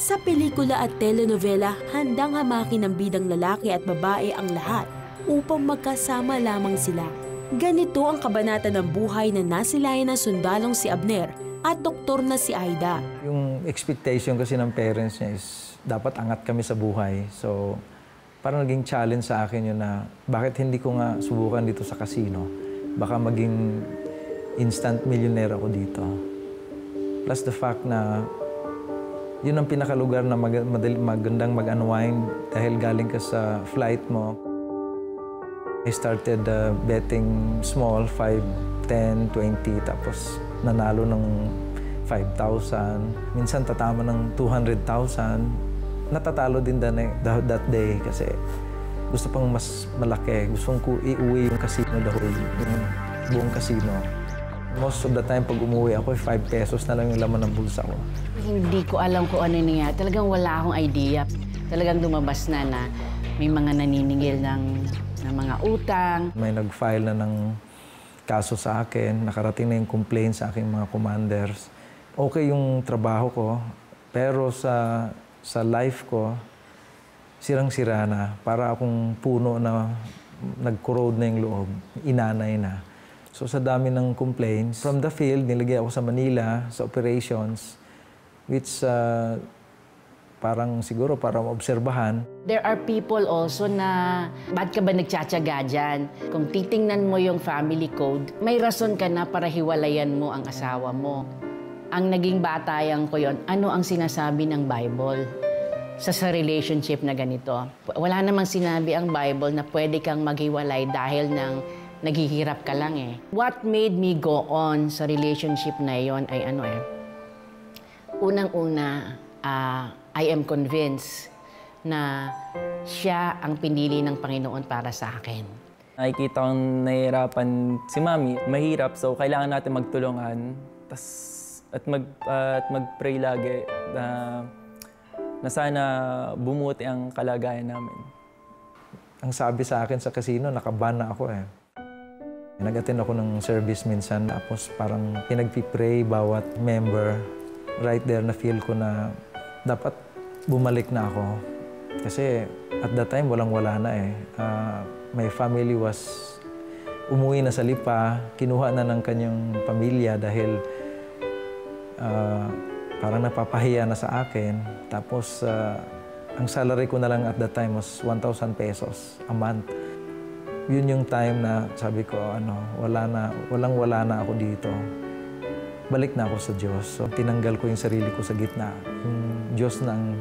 Sa pelikula at telenovela, handang hamakin ng bidang lalaki at babae ang lahat upang magkasama lamang sila. Ganito ang kabanata ng buhay na nasilayan ng sundalong si Abner at doktor na si Aida. Yung expectation kasi ng parents niya is dapat angat kami sa buhay. So parang naging challenge sa akin yun na bakit hindi ko nga subukan dito sa casino. Baka maging instant millionaire ako dito. Plus the fact na yun ang pinakalugar na magandang mag-unwind dahil galing ka sa flight mo. I started betting small, 5, 10, 20, tapos nanalo ng 5,000. Minsan tatama ng 200,000. Natatalo din that day kasi gusto pang mas malaki. Gusto kong iuwi yung casino dahil yung buong casino. Most of the time, pag umuwi ako, 5 pesos na lang yung laman ng bulsa ko. Hindi ko alam kung ano niya. Talagang wala akong idea. Talagang lumabas na may mga naniningil ng mga utang. May nag-file na ng kaso sa akin. Nakarating na yung complaint sa aking mga commanders. Okay yung trabaho ko, pero sa life ko, sirang-sira na. Para akong puno na nag-corrode na yung loob. Inanay na. So sa dami ng complaints, from the field, nilagay ako sa Manila, sa operations, which parang siguro para maobserbahan. There are people also na, ba't ka ba nagtsatsaga dyan? Kung titingnan mo yung family code, may rason ka na para hiwalayan mo ang asawa mo. Ang naging batayan ko yon, ano ang sinasabi ng Bible sa relationship na ganito? Wala namang sinabi ang Bible na pwede kang maghiwalay dahil ng naghihirap ka lang eh. What made me go on sa relationship na yon ay unang-una, I am convinced na siya ang pinili ng Panginoon para sa akin. Nakikita kong nahihirapan si Mami. Mahirap, so kailangan natin magtulungan at mag-pray lagi na sana bumuti ang kalagayan namin. Ang sabi sa akin sa casino, nakaban na ako eh. Nag-attend ako ng service minsan, tapos parang pinagpipray bawat member. Right there, na-feel ko na dapat bumalik na ako. Kasi at that time, walang-wala na eh. My family was umuwi na sa Lipa, kinuha na ng kanyang pamilya dahil parang napapahiya na sa akin. Tapos ang salary ko na lang at that time was 1,000 pesos a month. Yun yung time na sabi ko, walang-wala na ako dito. Balik na ako sa Diyos. So, tinanggal ko yung sarili ko sa gitna. Yung Diyos nang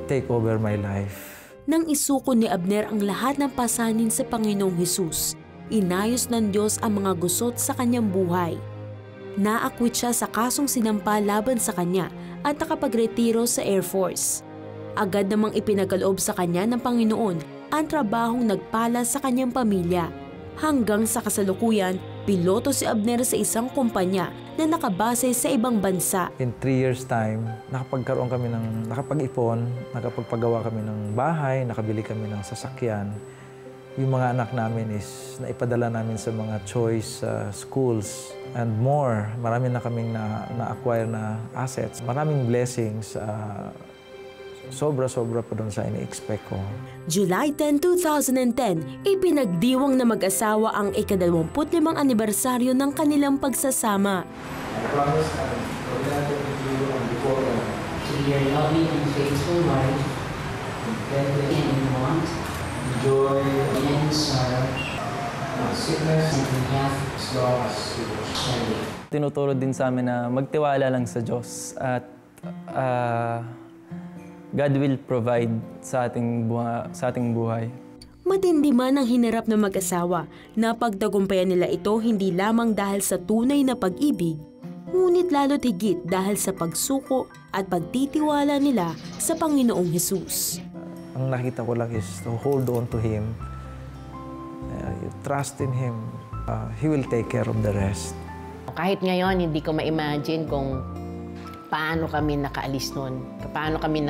take over my life. Nang isuko ni Abner ang lahat ng pasanin sa Panginoong Hesus, inayos ng Diyos ang mga gusot sa kanyang buhay. Naakwit siya sa kasong sinampa laban sa kanya at nakapagretiro sa Air Force. Agad namang ipinagaloob sa kanya ng Panginoon ang trabahong nagpala sa kanyang pamilya. Hanggang sa kasalukuyan, piloto si Abner sa isang kumpanya na nakabase sa ibang bansa. In 3 years' time, nakapag-ipon, nakapagpagawa kami ng bahay, nakabili kami ng sasakyan. Yung mga anak namin is naipadala namin sa mga choice schools and more. Marami na kaming na-acquire na assets. Maraming blessings. Sobra-sobra pa doon sa ini-expect ko. July 10, 2010, ipinagdiwang na mag-asawa ang ika-25 anibersaryo ng kanilang pagsasama. I promise na gawin natin yung video on before that. To be your loving and faithful wife, and want, Joy, and sorrow, sickness, and health, as long as you wish. Tinuturo din sa amin na magtiwala lang sa Diyos at God will provide sa ating buhay. Matindi man ang hinarap ng mag-asawa, napagtagumpayan nila ito hindi lamang dahil sa tunay na pag-ibig, ngunit lalo't higit dahil sa pagsuko at pagtitiwala nila sa Panginoong Hesus. Ang nakita ko lang is to hold on to Him, trust in Him. He will take care of the rest. kahit ngayon, hindi ko ma-imagine kung paano kami nakaalis noon, paano kami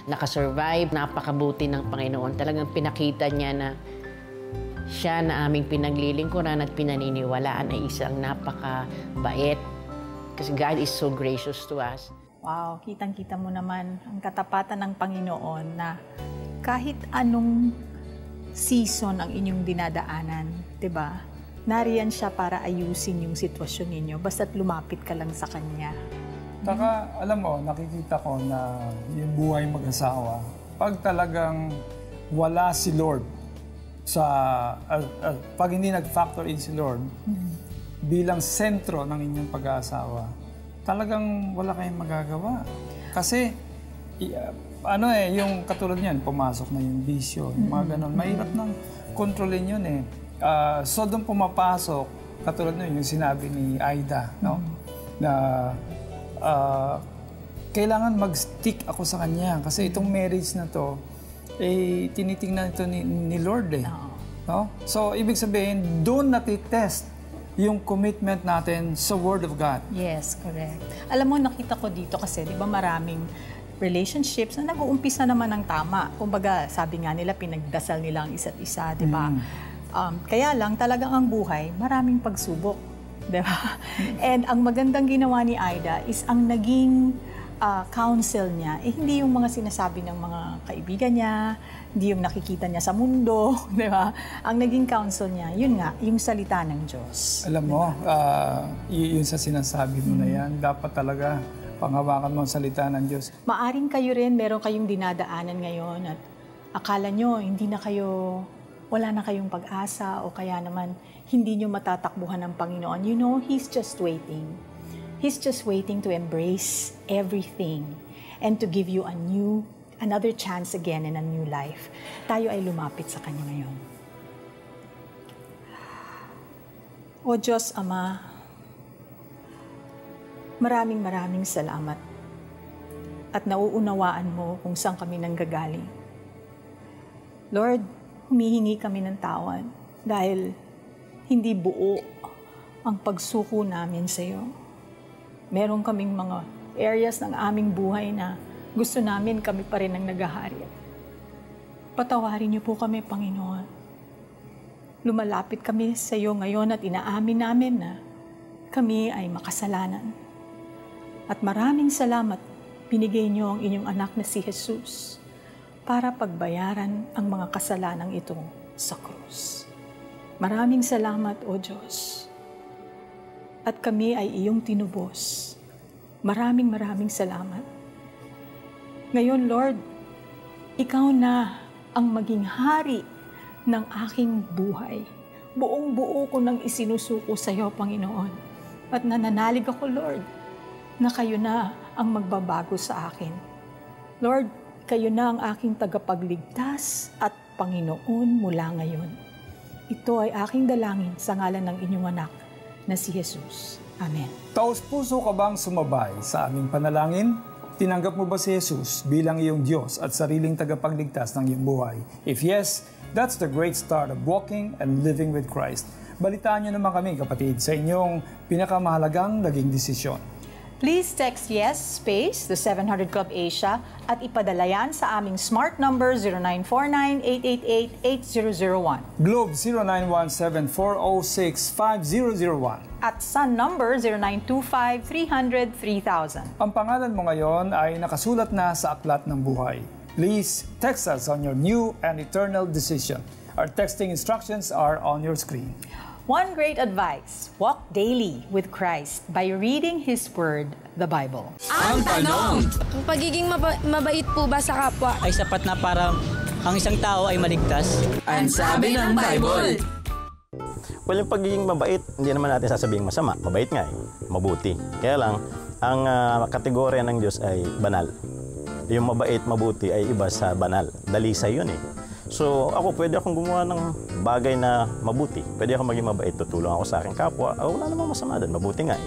nakasurvive. Napakabuti ng Panginoon. Talagang pinakita niya na siya na aming pinaglilingkuran at pinaniniwalaan ay isang napakabait. Kasi God is so gracious to us. Wow, kitang-kita mo naman ang katapatan ng Panginoon na kahit anong season ang inyong dinadaanan, 'di ba? Nariyan siya para ayusin yung sitwasyon ninyo basta't lumapit ka lang sa Kanya. Saka, alam mo, nakikita ko na yung buhay mag-asawa, pag talagang wala si Lord pag hindi nag-factor in si Lord bilang sentro ng inyong pag-aasawa, talagang wala kayong magagawa. Kasi, yung katulad niyan, pumasok na yung bisyo, yung mga ganun. Mahirap nang kontrolin yun eh. So doon pumapasok, katulad nun, yung sinabi ni Aida, no? Na kailangan mag-stick ako sa kanya. Kasi itong marriage na to, tinitingnan ito ni Lord eh. No? So, ibig sabihin, doon natitest yung commitment natin sa Word of God. Yes, correct. Alam mo, nakita ko dito kasi, di ba maraming relationships na nag-uumpisa naman ng tama. Kumbaga, sabi nga nila, pinagdasal nila ang isa't isa, di ba? Kaya lang, talagang ang buhay, maraming pagsubok. Di ba? And ang magandang ginawa ni Aida is ang naging counsel niya, hindi yung mga sinasabi ng mga kaibigan niya, hindi yung nakikita niya sa mundo, di ba? Ang naging counsel niya, yun nga, yung salita ng Diyos. Alam mo, yun sa sinasabi mo na yan, dapat talaga panghawakan mo ang salita ng Diyos. Maaring kayo rin, meron kayong dinadaanan ngayon at akala nyo, wala na kayong pag-asa o kaya naman hindi nyo matatakbuhan ng Panginoon. You know, He's just waiting. He's just waiting to embrace everything and to give you another chance again in a new life. Tayo ay lumapit sa Kanya ngayon. O Diyos Ama, maraming salamat at nauunawaan mo kung saan kami nanggagaling. Lord, humihingi kami ng tawad dahil hindi buo ang pagsuko namin sa iyo. Meron kaming mga areas ng aming buhay na gusto namin kami pa rin ang naghahari. Patawarin niyo po kami, Panginoon. Lumalapit kami sa iyo ngayon at inaamin namin na kami ay makasalanan. At maraming salamat, binigay niyo ang inyong anak na si Jesus para pagbayaran ang mga kasalanang ito sa krus. Maraming salamat, O Diyos. At kami ay iyong tinubos. Maraming salamat. Ngayon, Lord, ikaw na ang maging hari ng aking buhay. Buong-buo ko nang isinusuko sa iyo, Panginoon. At nananalig ako, Lord, na kayo na ang magbabago sa akin. Lord, kayo na ang aking tagapagligtas at Panginoon mula ngayon. Ito ay aking dalangin sa ngalan ng inyong anak na si Jesus. Amen. Taos-puso ka bang sumabay sa aming panalangin? Tinanggap mo ba si Jesus bilang iyong Diyos at sariling tagapagligtas ng iyong buhay? If yes, that's the great start of walking and living with Christ. Balitaan niyo naman kami, kapatid, sa inyong pinakamahalagang naging desisyon. Please text yes space the 700 Club Asia at ipadala yan sa aming smart number 0949-888-8001. Globe 0917-406-5001. At Sun number 0925-300-3000. Ang pangalan mo ngayon ay nakasulat na sa aklat ng buhay. Please text us on your new and eternal decision. Our texting instructions are on your screen. One great advice, walk daily with Christ by reading His Word, the Bible. Ang tanong! Ang pagiging mabait po ba sa kapwa ay sapat na para ang isang tao ay maligtas? Ang sabi ng Bible! Well, yung pagiging mabait, hindi naman natin sasabing masama. Mabait nga eh. Mabuti. Kaya lang, ang kategorya ng Diyos ay banal. Yung mabait, mabuti ay iba sa banal. Dalisay yun eh. So, pwede akong gumawa ng bagay na mabuti. Pwede akong maging mabait, tutulong ako sa aking kapwa. Wala namang masama doon, mabuti nga eh.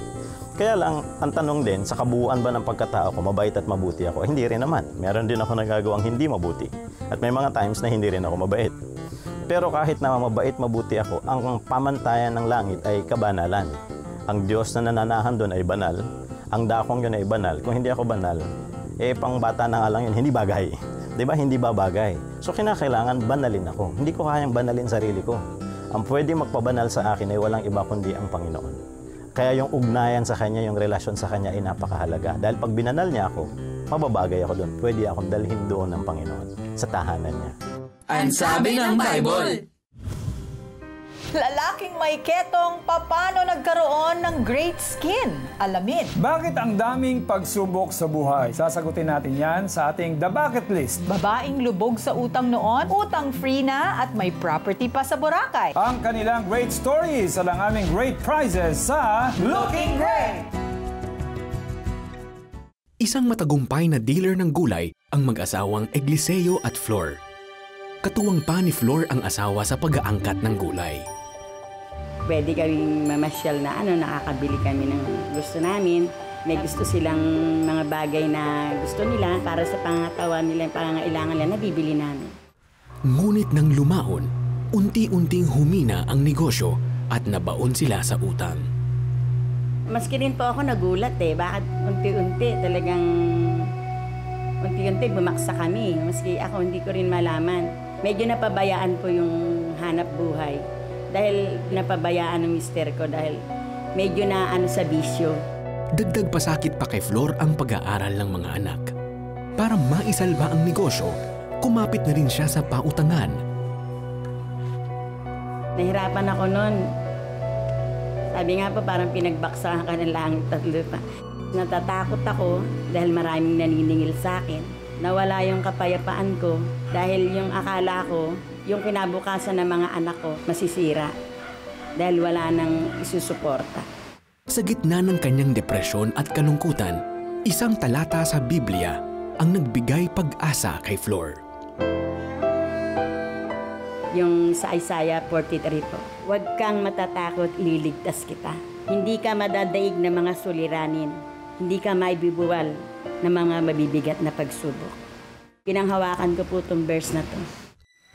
Kaya lang, ang tanong din, sa kabuuan ba ng pagkatao ko, mabait at mabuti ako? Hindi rin naman. Meron din ako nagagawang hindi mabuti. At may mga times na hindi rin ako mabait. Pero kahit na mabait, mabuti ako, ang pamantayan ng langit ay kabanalan. Ang Diyos na nananahan doon ay banal. Ang dakong yun ay banal. Kung hindi ako banal, pang bata na nga lang yun, hindi bagay. Diba? Hindi babagay. So, kinakailangan banalin ako. Hindi ko kayang banalin sarili ko. Ang pwede magpabanal sa akin ay walang iba kundi ang Panginoon. Kaya yung ugnayan sa Kanya, yung relasyon sa Kanya ay napakahalaga. Dahil pag binanal niya ako, mababagay ako doon. Pwede akong dalhin doon ng Panginoon sa tahanan niya. Ang sabi ng Bible. Lalaking may ketong, paano nagkaroon ng great skin? Alamin. Bakit ang daming pagsubok sa buhay? Sasagutin natin yan sa ating The Bucket List. Babaeng lubog sa utang noon, utang free na at may property pa sa Boracay. Ang kanilang great stories at ang aming great prizes sa Looking Great! Isang matagumpay na dealer ng gulay ang mag-asawang Egliseo at Flor. Katuwang pa ni Flor ang asawa sa pag-aangkat ng gulay. Pwede kaming mamasyal na nakakabili kami ng gusto namin. May gusto silang mga bagay na gusto nila para sa pangatawan nila, pangangailangan nila, nabibili namin. Ngunit nang lumaon, unti-unting humina ang negosyo at nabaon sila sa utang. Maski rin po ako nagulat bakit unti-unti talagang unti-unti bumaksa kami. Maski ako hindi ko rin malaman. Medyo napabayaan po yung hanap buhay. Dahil napabayaan ng mister ko dahil medyo na sa bisyo. Dagdag pasakit pa kay Flor ang pag-aaral ng mga anak. Para maisalba ang negosyo, kumapit na rin siya sa pautangan. Nahirapan ako noon. Sabi nga po parang pinagbaksahan ka ng langit at lupa. Natatakot ako dahil maraming naniningil sa akin. Nawala yung kapayapaan ko dahil yung akala ko, yung kinabukasan ng mga anak ko masisira dahil wala nang isusuporta. Sa gitna ng kanyang depresyon at kalungkutan, isang talata sa Biblia ang nagbigay pag-asa kay Flor. Yung sa Isaiah 43 po, huwag kang matatakot, ililigtas kita. Hindi ka madadaig ng mga suliranin. Hindi ka maibibuwal ng mga mabibigat na pagsubok. Pinanghawakan ko po itong verse na to.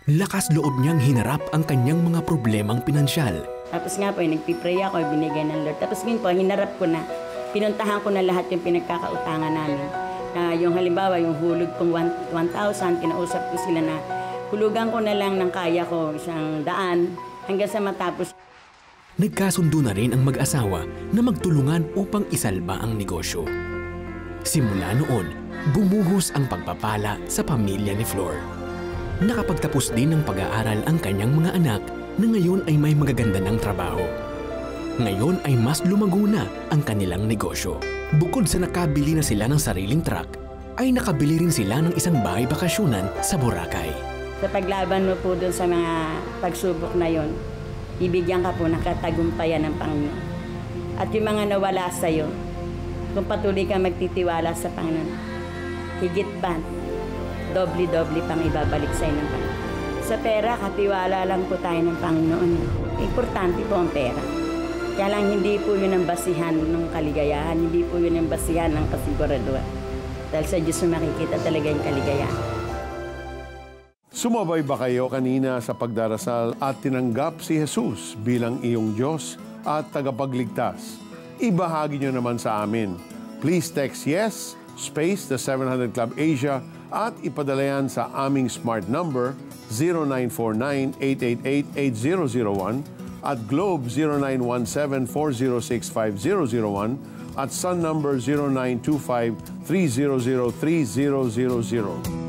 Lakas loob niyang hinarap ang kanyang mga problemang pinansyal. Tapos nga po, nagpipray ako, binigay ng Lord. Tapos ngayon po, hinarap ko na, pinuntahan ko na lahat yung pinagkakautangan namin. Yung halimbawa, yung hulog kong 1,000, kinausap ko sila na hulugan ko na lang ng kaya ko, 100, hanggang sa matapos. Nagkasundo na rin ang mag-asawa na magtulungan upang isalba ang negosyo. Simula noon, bumuhos ang pagpapala sa pamilya ni Flor. Nakapagtapos din ng pag-aaral ang kanyang mga anak na ngayon ay may magaganda ng trabaho. Ngayon ay mas lumago na ang kanilang negosyo. Bukod sa nakabili na sila ng sariling truck, ay nakabili rin sila ng isang bahay bakasyunan sa Boracay. Sa paglaban mo po doon sa mga pagsubok na yon, ibigyan ka po ng katagumpayan ng Panginoon. At yung mga nawala sa iyo, kung patuloy ka magtitiwala sa Panginoon, higit ba, doble-doble pang ibabalik sa inyo ng Panginoon. Sa pera, katiwala lang po tayo ng Panginoon. Importante po ang pera. Kaya lang hindi po yun ang basihan ng kaligayahan, hindi po yun ang basihan ng kasiguraduhan. Dahil sa Diyos makikita talaga yung kaligayahan. Sumabay ba kayo kanina sa pagdarasal at tinanggap si Jesus bilang iyong Diyos at tagapagligtas? Ibahagi nyo naman sa amin. Please text yes, space the 700 Club Asia at ipadala yan sa aming smart number 0949-888-8001 at Globe 0917-406-5001 at Sun number 0925-300-3000.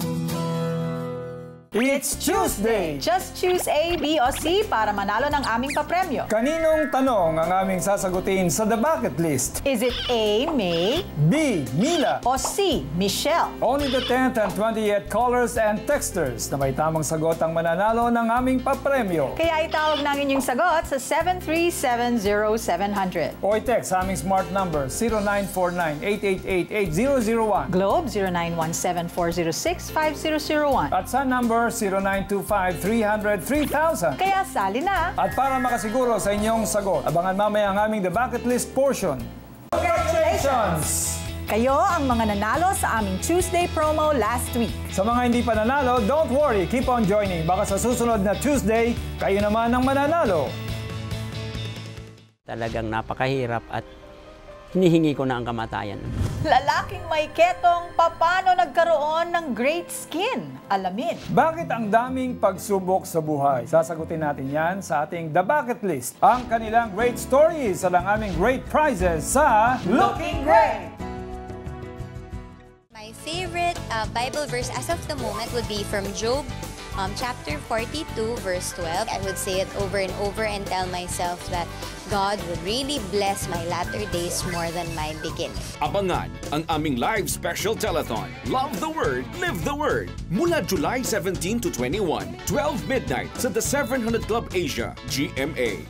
It's Tuesday! Just choose A, B o C para manalo ng aming papremyo. Kaninong tanong ang aming sasagutin sa The Bucket List? Is it A, May? B, Mila? O C, Michelle? Only the 10th and 20th callers and texters na may tamang sagot ang mananalo ng aming papremyo. Kaya itawag ng inyong sagot sa 7370700. O i-text sa aming smart number 0949-888-8001. Globe 0917-406-5001. At sa number 0925-300-3000. Kaya sali na! At para makasiguro sa inyong sagot, abangan mamaya ang aming The Bucket List portion. Congratulations! Kayo ang mga nanalo sa aming Tuesday promo last week. Sa mga hindi pa nanalo, don't worry, keep on joining. Baka sa susunod na Tuesday, kayo naman ang mananalo. Talagang napakahirap at hinihingi ko na ang kamatayan. Lalaking may ketong, paano nagkaroon ng great skin? Alamin. Bakit ang daming pagsubok sa buhay? Sasagutin natin yan sa ating The Bucket List. Ang kanilang great stories sa lang aming great prizes sa Looking Great! My favorite Bible verse as of the moment would be from Job chapter 42, verse 12. I would say it over and over and tell myself that God would really bless my latter days more than my beginning. Abangan ang aming live special telethon, Love the Word, Live the Word. Mula July 17 to 21, 12 midnight sa The 700 Club Asia, GMA.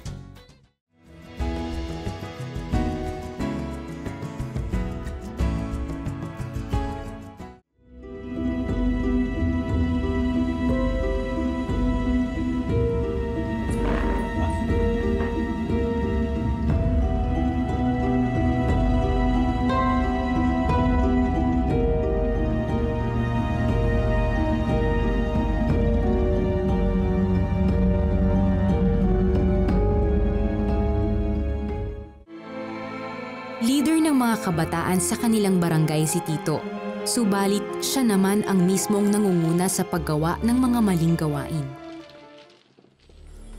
Leader ng mga kabataan sa kanilang barangay si Tito. Subalit siya naman ang mismong nangunguna sa paggawa ng mga maling gawain.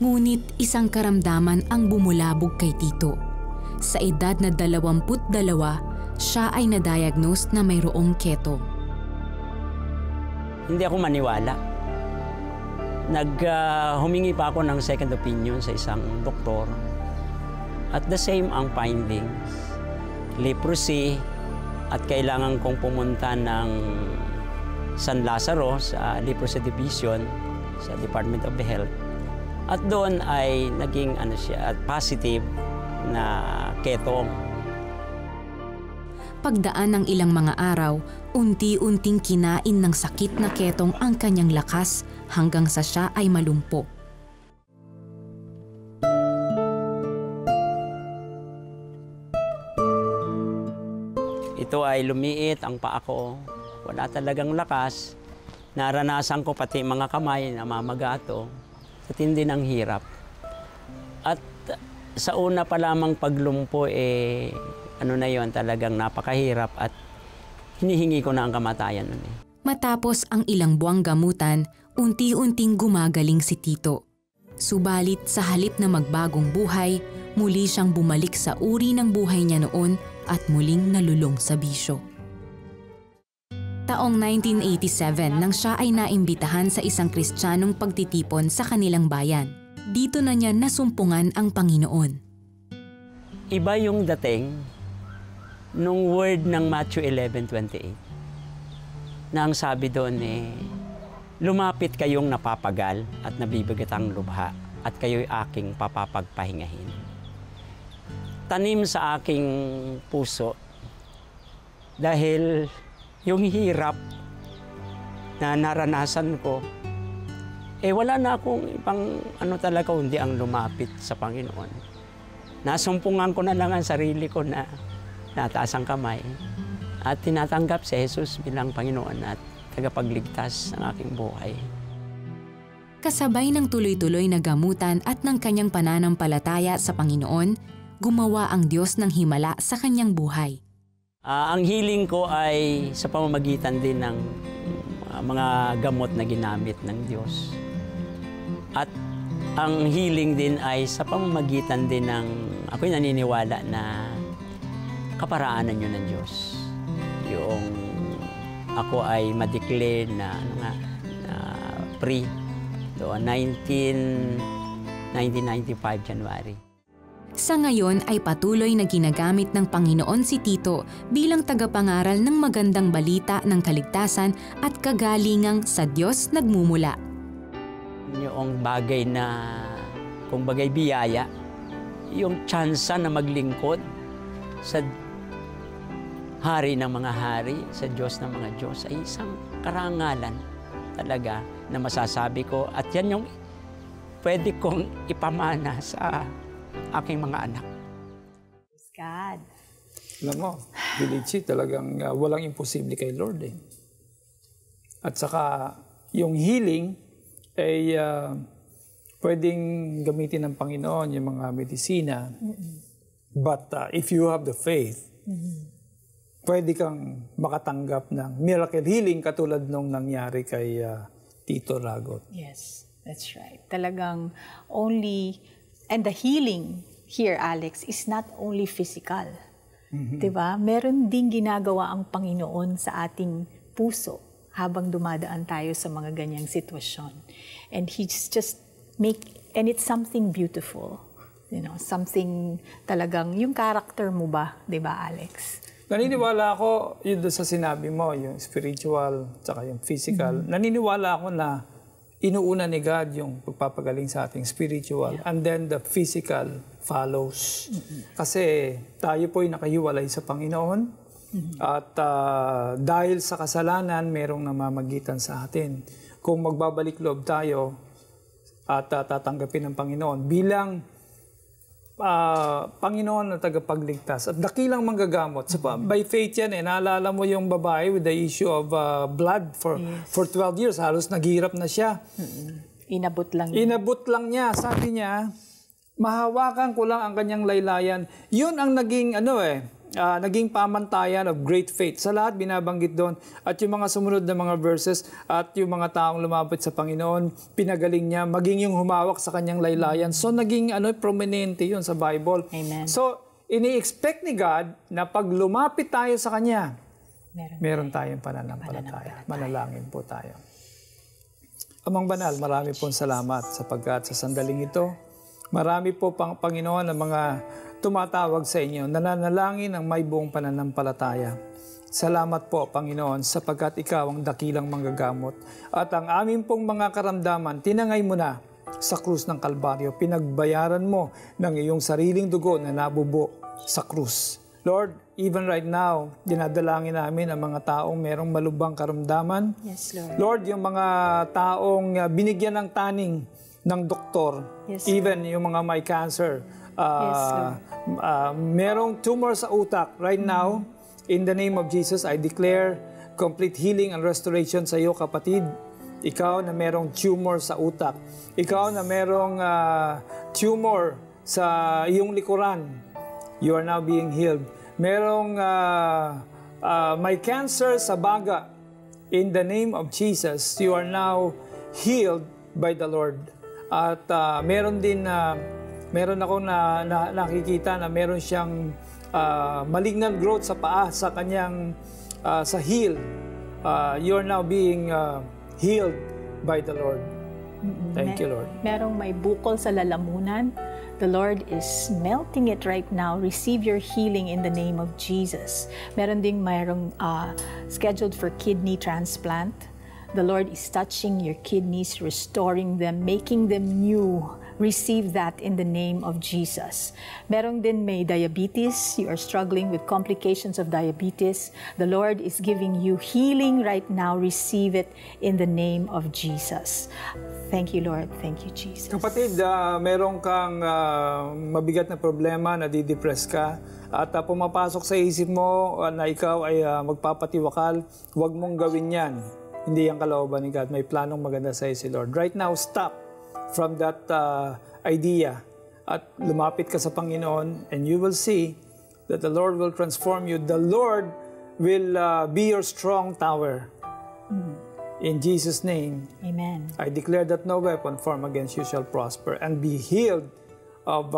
Ngunit isang karamdaman ang bumulabog kay Tito. Sa edad na 22, siya ay na-diagnose na mayroong keto. Hindi ako maniwala. Humingi pa ako ng second opinion sa isang doktor. At the same ang findings. Leprosy at kailangan kong pumunta ng San Lazaro sa Leprosy Division sa Department of the Health. At doon ay naging positive na ketong. Pagdaan ng ilang mga araw, unti-unting kinain ng sakit na ketong ang kanyang lakas hanggang sa siya ay malumpo. Ito ay lumiit ang paa ko. Wala talagang lakas. Naranasan ko pati mga kamay na mamagato sa tindi ng hirap. At sa una pa lamang paglumpo, talagang napakahirap at hinihingi ko na ang kamatayan nun . Matapos ang ilang buwang gamutan, unti-unting gumagaling si Tito. Subalit sa halip na magbagong buhay, muli siyang bumalik sa uri ng buhay niya noon at muling nalulong sa bisyo. Taong 1987 nang siya ay naimbitahan sa isang Kristiyanong pagtitipon sa kanilang bayan. Dito na niya nasumpungan ang Panginoon. Iba yung dating nung word ng Matthew 11:28 na ang sabi doon lumapit kayong napapagal at nabibigatang lubha at kayo'y aking papapagpahingahin. Tanim sa aking puso dahil yung hirap na naranasan ko, wala na akong ibang talaga kundi ang lumapit sa Panginoon. Nasumpungan ko na lang ang sarili ko na nataas ang kamay at tinatanggap si Jesus bilang Panginoon at tagapagligtas ng aking buhay. Kasabay ng tuloy-tuloy na gamutan at ng kanyang pananampalataya sa Panginoon, gumawa ang Diyos ng himala sa kanyang buhay. Ang healing ko ay sa pamamagitan din ng mga gamot na ginamit ng Diyos. At ang healing din ay sa pamamagitan din ng, ako'y naniniwala na kaparaanan yun ng Diyos. Yung ako ay madeclare na free doon 1995 January. Sa ngayon ay patuloy na ginagamit ng Panginoon si Tito bilang tagapangaral ng magandang balita ng kaligtasan at kagalingang sa Diyos nagmumula. Yung bagay na, kung bagay biyaya, yung tsansa na maglingkod sa Hari ng mga hari, sa Diyos ng mga Diyos, ay isang karangalan talaga na masasabi ko. At yan yung pwede kong ipamana sa aking mga anak. Praise God. Alam mo, Delici, talagang walang imposible kay Lord At saka, yung healing ay pwedeng gamitin ng Panginoon yung mga medisina. But if you have the faith, pwede kang makatanggap ng miracle healing katulad nung nangyari kay Tito Ragot. Yes, that's right. Talagang and the healing here, Alex, is not only physical. Diba? Meron ding ginagawa ang Panginoon sa ating puso habang dumadaan tayo sa mga ganyang sitwasyon. And He's just and it's something beautiful. Something talagang, yung character mo ba, diba, Alex? Naniniwala ako, yun doon sa sinabi mo, yung spiritual, tsaka yung physical. Naniniwala ako na inuuna ni God yung pagpapagaling sa ating spiritual, and then the physical follows. Kasi tayo po'y nakahiwalay sa Panginoon, at dahil sa kasalanan, merong namamagitan sa atin. Kung magbabalik loob tayo at tatanggapin ng Panginoon bilang Panginoon na tagapagligtas at dakilang manggagamot. By faith yan naalala mo yung babae with the issue of blood for 12 years. Halos naghihirap na siya. Inabot lang niya. Sabi niya, mahawakan ko lang ang kanyang laylayan. Yun ang naging naging pamantayan of great faith. Sa lahat binabanggit doon. At yung mga sumunod na mga verses at yung mga taong lumapit sa Panginoon, pinagaling niya, maging yung humawak sa kanyang laylayan. So naging prominente yun sa Bible. Amen. So ini-expect ni God na pag lumapit tayo sa Kanya, meron tayong pananampalataya. Manalangin po tayo. Amang Banal, marami pong salamat sapagkat sa sandaling ito, marami po Panginoon ang mga tumatawag sa inyo, nananalangin ang may buong pananampalataya. Salamat po, Panginoon, sapagkat Ikaw ang dakilang manggagamot. At ang amin pong mga karamdaman, tinangay mo na sa krus ng Kalbaryo. Pinagbayaran mo ng iyong sariling dugo na nabubo sa krus. Lord, even right now, dinadalangin namin ang mga taong merong malubhang karamdaman. Yes, Lord. Lord, yung mga taong binigyan ng taning ng doktor, even yung mga may cancer, merong tumor sa utak right now, in the name of Jesus, I declare complete healing and restoration sa iyo, kapatid. Ikaw na merong tumor sa utak. Ikaw na merong tumor sa iyong likuran. You are now being healed. Merong may cancer sa baga. In the name of Jesus, you are now healed by the Lord. At meron akong nakikita na meron siyang malignant growth sa paa, sa kanyang sa heel. You are now being healed by the Lord. Thank you, Lord. Merong may bukol sa lalamunan. The Lord is melting it right now. Receive your healing in the name of Jesus. Merong scheduled for kidney transplant. The Lord is touching your kidneys, restoring them, making them new. Receive that in the name of Jesus. Merong din may diabetes. You are struggling with complications of diabetes. The Lord is giving you healing right now. Receive it in the name of Jesus. Thank you, Lord. Thank you, Jesus. Kapatid, meron kang mabigat na problema, nadidepress ka, at pumapasok sa isip mo na ikaw ay magpapatiwakal, huwag mong gawin yan. Hindi yan kalooban ni God. May planong maganda sa iyo si Lord. Right now, stop from that idea at lumapit ka sa Panginoon, and you will see that the Lord will transform you. The Lord will be your strong tower. In Jesus' name, amen. I declare that no weapon formed against you shall prosper, and be healed of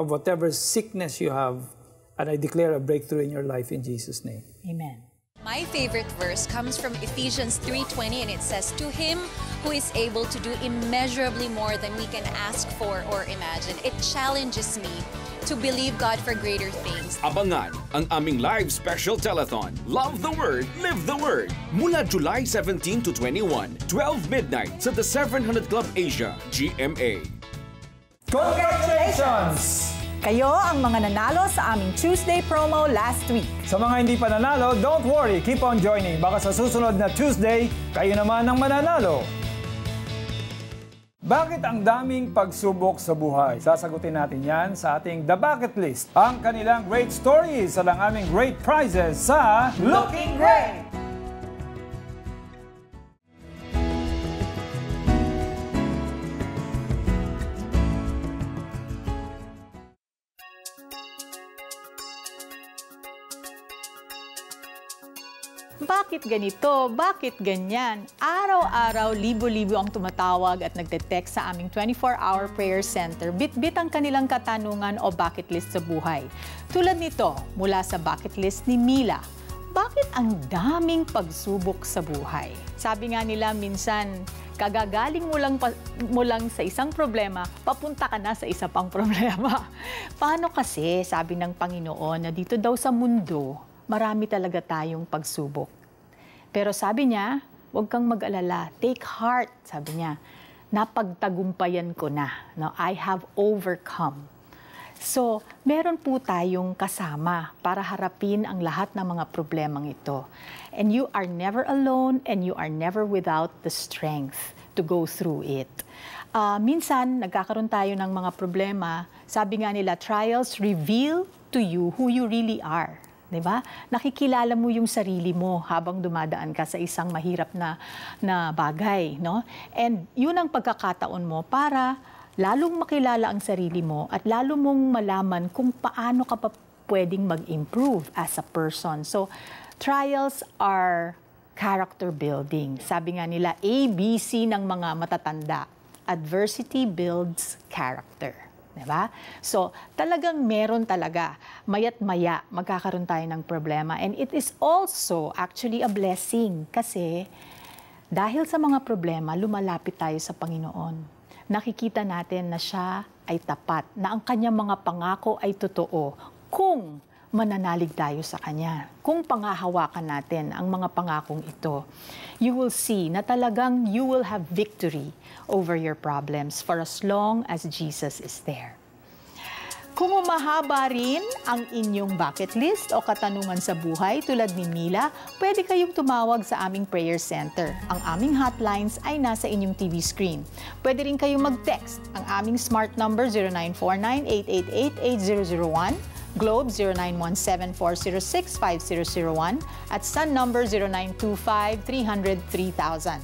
whatever sickness you have, and I declare a breakthrough in your life in Jesus' name. Amen. My favorite verse comes from Ephesians 3:20, and it says, "To him who is able to do immeasurably more than we can ask for or imagine." It challenges me to believe God for greater things. Abangan ang aming live special telethon, Love the Word, Live the Word, mula July 17 to 21, 12 midnight sa The 700 Club Asia, GMA. Congratulations! Kayo ang mga nanalo sa aming Tuesday promo last week. Sa mga hindi pa nanalo, don't worry, keep on joining. Baka sa susunod na Tuesday, kayo naman ang mananalo. Bakit ang daming pagsubok sa buhay? Sasagutin natin yan sa ating The Bucket List. Ang kanilang great stories at ang aming great prizes sa Looking Great! Bakit ganito? Bakit ganyan? Araw-araw, libo-libo ang tumatawag at nagte-text sa aming 24-hour prayer center. Bit-bit ang kanilang katanungan o bucket list sa buhay. Tulad nito, mula sa bucket list ni Mila. Bakit ang daming pagsubok sa buhay? Sabi nga nila minsan, kagagaling mo lang sa isang problema, papunta ka na sa isa pang problema. Paano kasi, sabi ng Panginoon, na dito daw sa mundo, marami talaga tayong pagsubok. Pero sabi niya, huwag kang mag-alala. Take heart, sabi niya. Napagtagumpayan ko na. No, I have overcome. So, meron po tayong kasama para harapin ang lahat ng mga problemang ito. And you are never alone and you are never without the strength to go through it. Minsan, nagkakaroon tayo ng mga problema. Sabi nga nila, trials reveal to you who you really are. Diba? Nakikilala mo yung sarili mo habang dumadaan ka sa isang mahirap na bagay. No? And yun ang pagkakataon mo para lalong makilala ang sarili mo at lalo mong malaman kung paano ka pa pwedeng mag-improve as a person. So, trials are character building. Sabi nga nila, ABC ng mga matatanda. Adversity builds character. Diba? So, talagang meron talaga. Maya't maya, magkakaroon tayo ng problema. And it is also actually a blessing kasi dahil sa mga problema, lumalapit tayo sa Panginoon. Nakikita natin na siya ay tapat, na ang kanyang mga pangako ay totoo kung mananalig tayo sa kanya. Kung pangahawakan natin ang mga pangakong ito, you will see na talagang you will have victory over your problems for as long as Jesus is there. Kung mahaba rin ang inyong bucket list o katanungan sa buhay tulad ni Mila, pwede kayong tumawag sa aming prayer center. Ang aming hotlines ay nasa inyong TV screen. Pwede rin kayong mag-text. Ang aming smart number 0949-888-8001, Globe 0917-406-5001, at Sun number 0925-300-3000.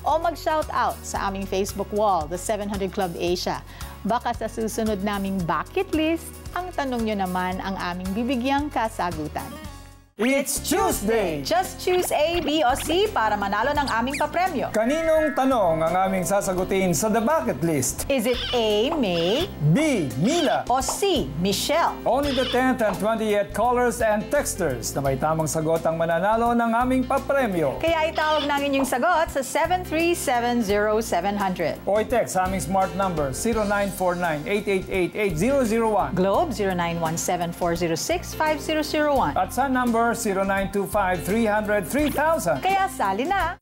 O mag-shout out sa aming Facebook wall, The 700 Club Asia. Baka sa susunod naming bucket list, ang tanong nyo naman ang aming bibigyang kasagutan. It's Tuesday! Just choose A, B, o C para manalo ng aming papremyo. Kaninong tanong ang aming sasagutin sa The Bucket List? Is it A, May? B, Mila? O C, Michelle? Only the 10th and 20th callers and texters na may tamang sagot ang mananalo ng aming papremyo. Kaya itawag ng inyong sagot sa 7370700. O i-text sa aming smart number 0949-888-8001. Globe 0917-406-5001. At sa number 0925-300-3000. Kaya sali na!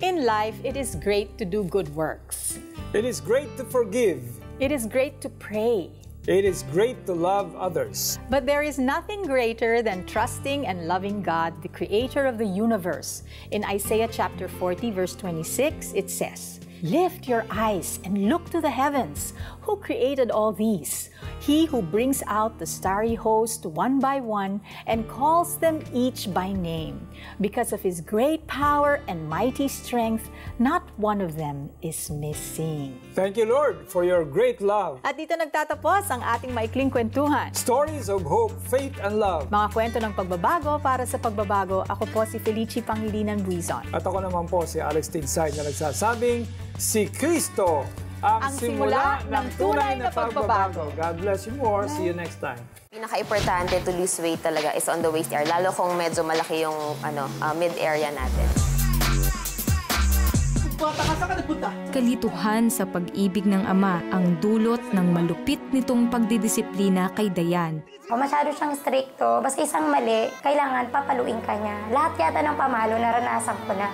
In life, it is great to do good works. It is great to forgive. It is great to pray. It is great to love others. But there is nothing greater than trusting and loving God, the creator of the universe. In Isaiah chapter 40, verse 26, it says, "Lift your eyes and look to the heavens. Who created all these? He who brings out the starry host one by one and calls them each by name. Because of his great power and mighty strength, not one of them is missing." Thank you, Lord, for your great love. At dito nagtatapos ang ating maikling kwentuhan. Stories of hope, faith, and love. Mga kwento ng pagbabago para sa pagbabago. Ako po si Felicie Pangilinan Buizon. At ako naman po si Alex Tinsay na nagsasabing, si Kristo ang simula ng tunay na pagbabago. God bless you more. See you next time. Pinaka-importante to lose weight talaga is on the waist area, lalo kung medyo malaki yung mid-area natin. Kalituhan sa pag-ibig ng Ama ang dulot ng malupit nitong pagdidisiplina kay Dayan. Kung masyado siyang stricto, basta isang mali, kailangan papaluin ka niya. Lahat yata ng pamalo, naranasan ko na.